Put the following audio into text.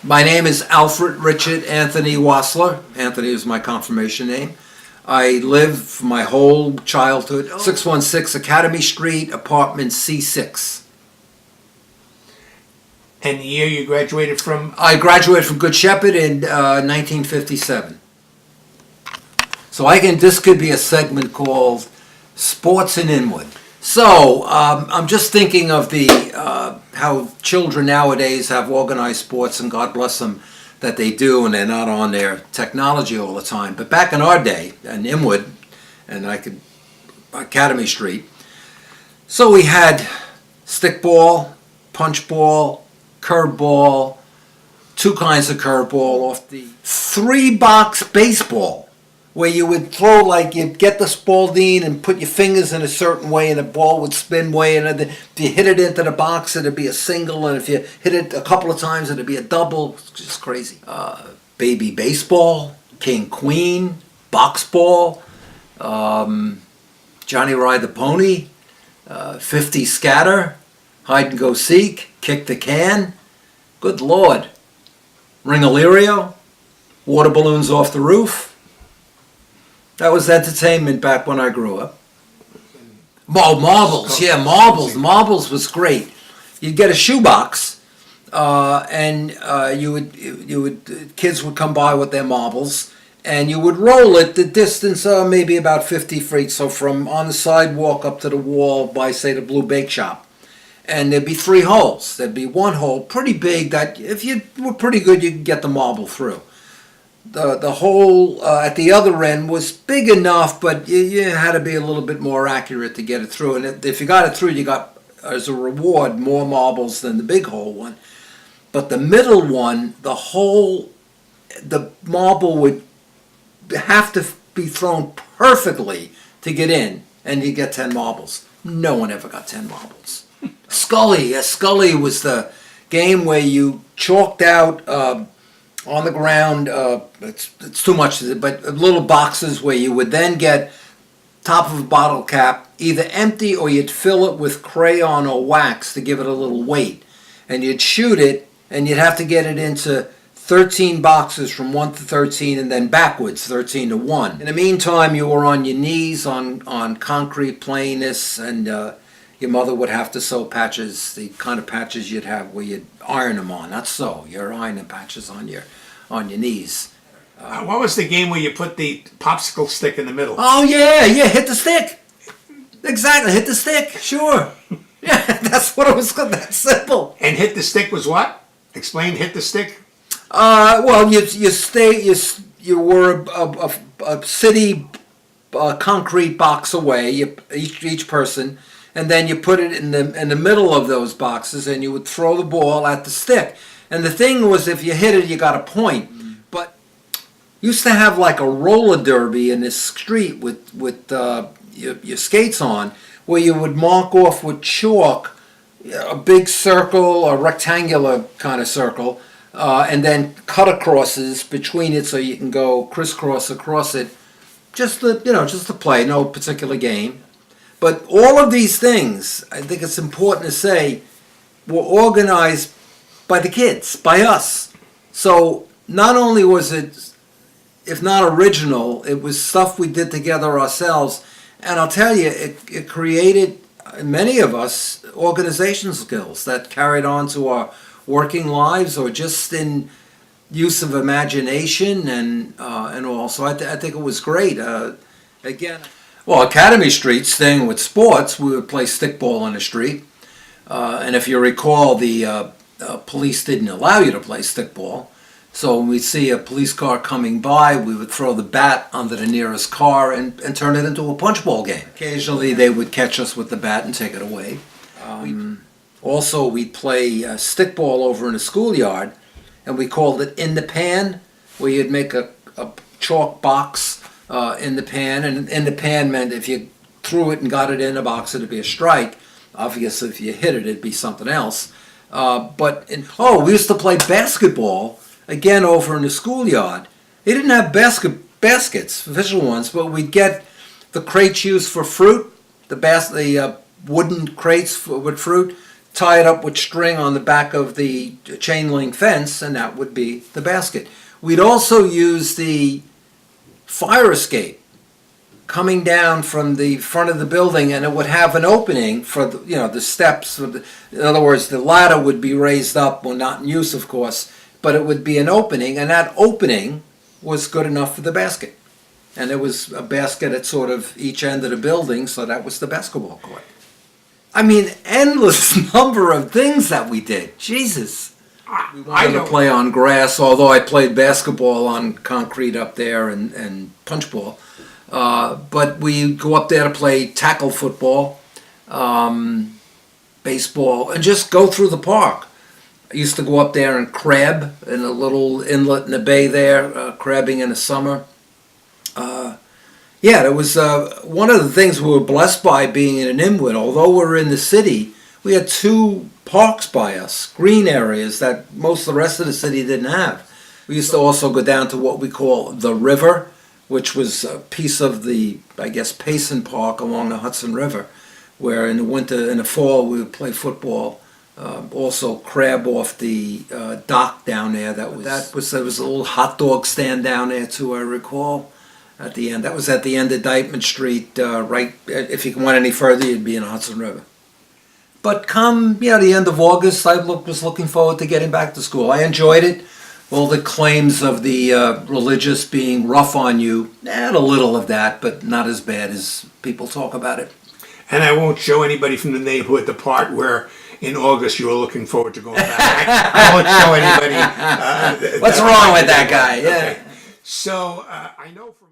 My name is Alfred Richard Anthony Wassler. Anthony is my confirmation name. I lived my whole childhood, 616 Academy Street, apartment C6. And the year you graduated from? I graduated from Good Shepherd in 1957. So this could be a segment called Sports in Inwood. So I'm just thinking of how children nowadays have organized sports, and God bless them that they do, and they're not on their technology all the time. But back in our day, in Inwood, and Academy Street, so we had stickball, punchball, curveball, two kinds of curveball, off the 3-box baseball, where you would throw, like, you'd get the Spalding and put your fingers in a certain way and the ball would spin way, and if you hit it into the box it'd be a single, and if you hit it a couple of times it'd be a double. It's just crazy. Baby baseball, king queen, box ball, Johnny Ride the Pony, 50 scatter, hide and go seek, kick the can, good Lord, Ring-a-Lirio, water balloons off the roof. That was entertainment back when I grew up. Oh, marbles, yeah, marbles. Marbles was great. You'd get a shoebox, and kids would come by with their marbles, and you would roll it the distance, maybe about 50 feet, so from on the sidewalk up to the wall by, say, the Blue Bake Shop. And there'd be 3 holes. There'd be one hole pretty big that if you were pretty good, you could get the marble through. The hole at the other end was big enough, but you had to be a little bit more accurate to get it through. And if you got it through, you got, as a reward, more marbles than the big hole one. But the middle one, the marble would have to be thrown perfectly to get in, and you get 10 marbles. No one ever got 10 marbles. Scully was the game where you chalked out on the ground, it's too much, but little boxes where you would then get top of a bottle cap, either empty or you'd fill it with crayon or wax to give it a little weight. And you'd shoot it, and you'd have to get it into 13 boxes from 1 to 13, and then backwards, 13 to 1. In the meantime, you were on your knees on concrete playing this, and your mother would have to sew patches, the kind of patches you'd have where you'd iron them on. Not sew, you're ironing patches on your knees. What was the game where you put the popsicle stick in the middle? Oh yeah, hit the stick. Exactly, hit the stick. Sure. Yeah, that's what it was. That simple. And hit the stick was what? Explain. Hit the stick. Well, you were a city concrete box away. Each person. And then you put it in the middle of those boxes, and you would throw the ball at the stick. And the thing was, if you hit it, you got a point. But used to have like a roller derby in this street with your skates on, where you would mark off with chalk a big circle, a rectangular kind of circle, and then cut acrosses between it so you can go crisscross across it. Just to play, no particular game. But all of these things, I think it's important to say, were organized by the kids, by us. So not only was it, if not original, it was stuff we did together ourselves. And I'll tell you, it created, in many of us, organization skills that carried on to our working lives, or just in use of imagination and all. So I think it was great. Again. Well, Academy Street, staying with sports, we would play stickball on the street. And if you recall, the police didn't allow you to play stickball. So when we'd see a police car coming by, we would throw the bat under the nearest car and turn it into a punchball game. Occasionally, they would catch us with the bat and take it away. Also, we'd play stickball over in a schoolyard, and we called it in the pan, where you'd make a chalk box in the pan, and in the pan meant if you threw it and got it in a box, it'd be a strike. Obviously, if you hit it, it'd be something else. We used to play basketball, again, over in the schoolyard. They didn't have baskets, official ones, but we'd get the crates used for fruit, the wooden crates with fruit, tie it up with string on the back of the chain link fence, and that would be the basket. We'd also use the fire escape coming down from the front of the building, and it would have an opening for the steps. In other words, the ladder would be raised up, well, not in use, of course, but it would be an opening, and that opening was good enough for the basket. And there was a basket at sort of each end of the building, so that was the basketball court. I mean, endless number of things that we did. Jesus. We wanted to play on grass, although I played basketball on concrete up there and punch ball. But we go up there to play tackle football, baseball, and just go through the park. I used to go up there and crab in a little inlet in the bay there, crabbing in the summer. Yeah, it was one of the things we were blessed by being in Inwood. Although we're in the city, we had 2 parks by us, green areas that most of the rest of the city didn't have. We used to also go down to what we call the river, which was a piece of the, I guess, Payson Park along the Hudson River, where in the winter, in the fall, we would play football. Also crab off the dock down there. There was a little hot dog stand down there too, I recall. At the end, that was at the end of Dykeman Street. Right, if you went any further, you'd be in the Hudson River. But come, the end of August, I was looking forward to getting back to school. I enjoyed it. All the claims of the religious being rough on you, had a little of that, but not as bad as people talk about it. And I won't show anybody from the neighborhood the part where in August you were looking forward to going back. I won't show anybody. What's wrong with that guy? Yeah. Okay. So I know from